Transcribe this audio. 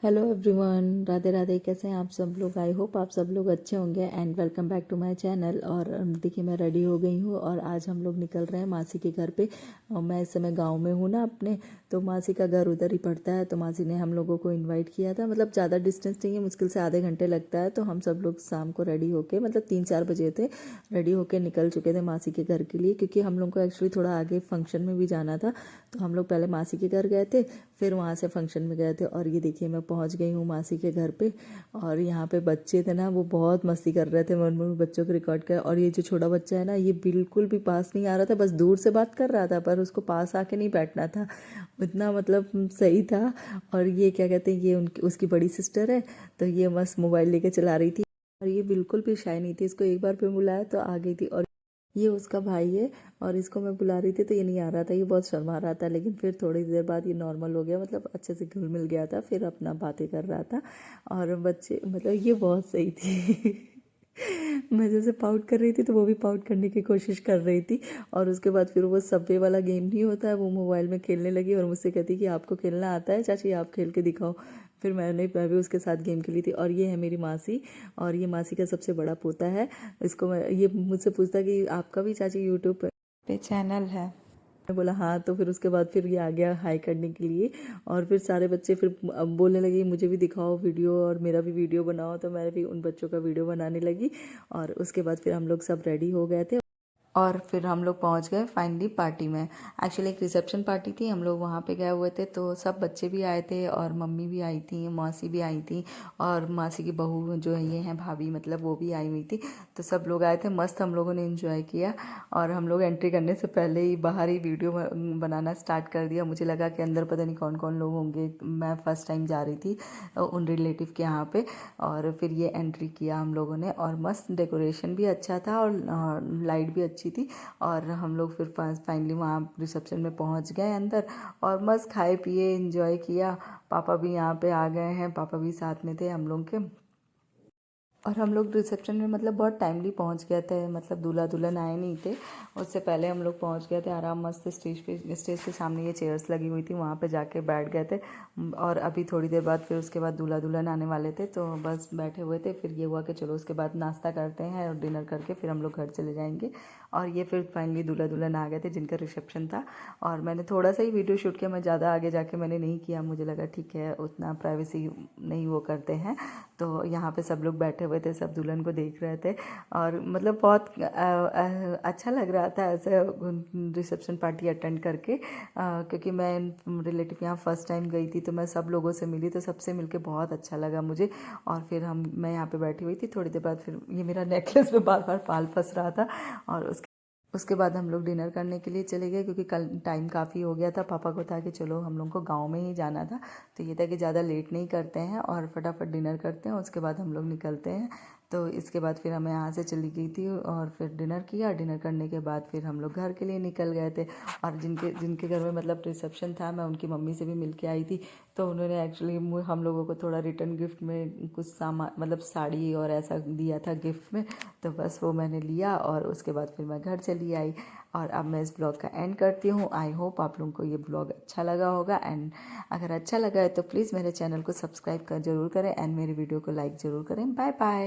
Hello everyone, Radhe Radhe. कैसे हैं आप सब लोग? आई होप आप सब लोग अच्छे होंगे and welcome back to my channel. और देखिए, मैं रेडी हो गई हूँ और आज हम लोग निकल रहे हैं मासी के घर पे। और मैं इस समय गांव में हूँ ना अपने, तो मासी का घर उधर ही पड़ता है। तो मासी ने हम लोगों को इनवाइट किया था। मतलब ज़्यादा डिस्टेंस नहीं है, मुश्किल से आधे घंटे लगता है। तो हम सब लोग शाम को रेडी होके, मतलब 3-4 बजे थे, रेडी होके निकल चुके थे मासी के घर के लिए, क्योंकि हम लोग को एक्चुअली थोड़ा आगे फंक्शन में भी जाना था। तो हम लोग पहले मासी के घर गए थे, फिर वहाँ से फंक्शन में गए थे। और ये देखिए, मैं पहुँच गई हूँ मासी के घर पे। और यहाँ पे बच्चे थे ना, वो बहुत मस्ती कर रहे थे। मैं बच्चों को रिकॉर्ड कर, और ये जो छोटा बच्चा है ना, ये बिल्कुल भी पास नहीं आ रहा था, बस दूर से बात कर रहा था, पर उसको पास आके नहीं बैठना था। इतना मतलब सही था। और ये क्या कहते हैं, ये उनकी उसकी बड़ी सिस्टर है, तो ये मस्त मोबाइल लेके चला रही थी। और ये बिल्कुल भी शाय नहीं थी, इसको एक बार पे बुलाया तो आ गई थी। और ये उसका भाई है, और इसको मैं बुला रही थी तो ये नहीं आ रहा था, ये बहुत शर्मा रहा था। लेकिन फिर थोड़ी देर बाद ये नॉर्मल हो गया, मतलब अच्छे से घुल मिल गया था, फिर अपना बातें कर रहा था। और बच्चे, मतलब ये बहुत सही थी। मैं जैसे पाउट कर रही थी तो वो भी पाउट करने की कोशिश कर रही थी। और उसके बाद फिर वो सबवे वाला गेम नहीं होता है, वो मोबाइल में खेलने लगी और मुझसे कहती कि आपको खेलना आता है चाची, आप खेल के दिखाओ। फिर मैं भी उसके साथ गेम खेली थी। और ये है मेरी मासी, और ये मासी का सबसे बड़ा पोता है। ये मुझसे पूछता कि आपका भी चाची यूट्यूब पे चैनल है। मैं बोला हाँ। तो फिर उसके बाद फिर ये आ गया हाई करने के लिए। और फिर सारे बच्चे फिर अब बोलने लगे मुझे भी दिखाओ वीडियो, और मेरा भी वीडियो बनाओ। तो मैं भी उन बच्चों का वीडियो बनाने लगी। और उसके बाद फिर हम लोग सब रेडी हो गए थे, और फिर हम लोग पहुंच गए फाइनली पार्टी में। एक्चुअली एक रिसेप्शन पार्टी थी, हम लोग वहाँ पे गए हुए थे। तो सब बच्चे भी आए थे, और मम्मी भी आई थी, मौसी भी आई थी, और मासी की बहू जो है ये हैं भाभी, मतलब वो भी आई हुई थी। तो सब लोग आए थे, मस्त हम लोगों ने एंजॉय किया। और हम लोग एंट्री करने से पहले ही बाहर ही वीडियो बनाना स्टार्ट कर दिया। मुझे लगा कि अंदर पता नहीं कौन कौन लोग होंगे, मैं फ़र्स्ट टाइम जा रही थी उन रिलेटिव के यहाँ पे। और फिर ये एंट्री किया हम लोगों ने, और मस्त डेकोरेशन भी अच्छा था, और लाइट भी अच्छी थी। और हम लोग फिर फाइनली वहाँ रिसेप्शन में पहुँच गए अंदर, और मस्त खाए पिए एंजॉय किया। पापा भी यहाँ पे आ गए हैं, पापा भी साथ में थे हम लोग के। और हम लोग रिसेप्शन में मतलब बहुत टाइमली पहुंच गए थे, मतलब दूल्हा दुल्हन आए नहीं थे, उससे पहले हम लोग पहुंच गए थे आराम मस्त। स्टेज के सामने ये चेयर्स लगी हुई थी, वहाँ पे जाके बैठ गए थे। और अभी थोड़ी देर बाद फिर उसके बाद दूल्हा दुल्हन आने वाले थे, तो बस बैठे हुए थे। फिर ये हुआ कि चलो उसके बाद नाश्ता करते हैं और डिनर करके फिर हम लोग घर चले जाएंगे। और ये फिर फाइनली दूल्हा दुल्हन आ गए थे जिनका रिसेप्शन था। और मैंने थोड़ा सा ही वीडियो शूट किया, मैं ज़्यादा आगे जाके मैंने नहीं किया, मुझे लगा ठीक है उतना प्राइवेसी नहीं वो करते हैं। तो यहाँ पे सब लोग बैठे हुए थे, सब दुल्हन को देख रहे थे। और मतलब बहुत अच्छा लग रहा था ऐसे रिसेप्शन पार्टी अटेंड करके, क्योंकि मैं रिलेटिव यहाँ फर्स्ट टाइम गई थी, तो मैं सब लोगों से मिली, तो सबसे मिलके बहुत अच्छा लगा मुझे। और फिर मैं यहाँ पे बैठी हुई थी, थोड़ी देर बाद फिर ये मेरा नेकलेस में बार बार पाल फंस रहा था। और उसके बाद हम लोग डिनर करने के लिए चले गए, क्योंकि कल टाइम काफ़ी हो गया था। पापा को था कि चलो हम लोग को गांव में ही जाना था, तो ये था कि ज़्यादा लेट नहीं करते हैं और फटाफट डिनर करते हैं, उसके बाद हम लोग निकलते हैं। तो इसके बाद फिर मैं यहाँ से चली गई थी, और फिर डिनर किया। डिनर करने के बाद फिर हम लोग घर के लिए निकल गए थे। और जिनके जिनके घर में मतलब रिसेप्शन था, मैं उनकी मम्मी से भी मिल के आई थी। तो उन्होंने एक्चुअली हम लोगों को थोड़ा रिटर्न गिफ्ट में कुछ सामान, मतलब साड़ी और ऐसा दिया था गिफ्ट में। तो बस वो मैंने लिया, और उसके बाद फिर मैं घर चली आई। और अब मैं इस ब्लॉग का एंड करती हूँ। आई होप आप लोगों को ये ब्लॉग अच्छा लगा होगा, एंड अगर अच्छा लगा है तो प्लीज़ मेरे चैनल को सब्सक्राइब कर जरूर करें, एंड मेरी वीडियो को लाइक ज़रूर करें। Bye bye.